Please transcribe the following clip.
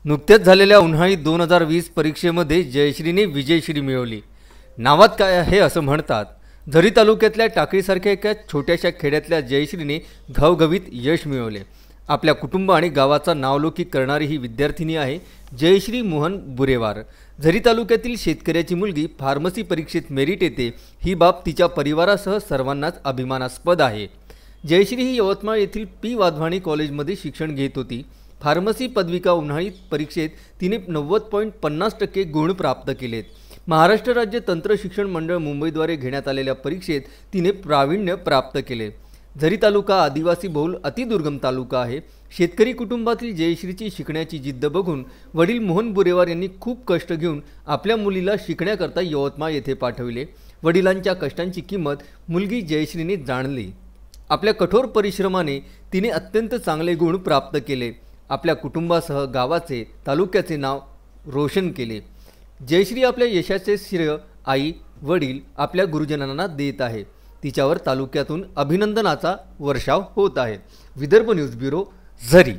नुकत्याच झालेल्या उन्हाळी 2020 परीक्षेमध्ये जयश्रीने विजयश्री मिळवली। नावात काय आहे असं म्हणतात। झरी तालुक्यातल्या टाकळीसारख्या एका छोट्याशा खेड्यातल्या जयश्रीने घवघवीत यश मिळवले। आपल्या कुटुंब आणि गावाचा नावलौकिक करणारी ही विद्यार्थिनी आहे जयश्री मोहन बुरेवार। झरी तालुक्यातील शेतकऱ्याची मुलगी फार्मसी परीक्षेत मेरिट येते ही बाब तिच्या परिवारासह सर्वांनाच अभिमानास्पद आहे। जयश्री ही यवतमाळ येथील पी वाधवानी कॉलेजमध्ये शिक्षण घेत होती। फार्मसी पदविका उन्हाळी परीक्षेत तिने 90.50% गुण प्राप्त केलेत। महाराष्ट्र राज्य तंत्र शिक्षण मंडळ मुंबईद्वारे घेण्यात आलेल्या परीक्षेत तिने प्रावीण्य प्राप्त केले। झरी तालुका आदिवासी बहुल अतिदुर्गम तालुका आहे। शेतकरी कुटुंबातील जयश्रीची शिकण्याची जिद्द बघून वडील मोहन बुरेवार यांनी खूप कष्ट घेऊन आपल्या मुलीला शिकण्याकरता यवतमाळ येथे पाठविले। वडिलांच्या कष्टांची किंमत मुलगी जयश्रीने जाणली। आपल्या कठोर परिश्रमाने तिने अत्यंत चांगले गुण प्राप्त केले। आपल्या कुटुंबासह गावाचे तालुक्याचे नाव रोशन केले। जयश्री आपल्या यशाचे श्रेय आई वडील आपल्या गुरुजनांना देत आहे। तिच्यावर तालुक्यातून अभिनंदनाचा वर्षाव होत आहे। Vidarbha news bureau Zari.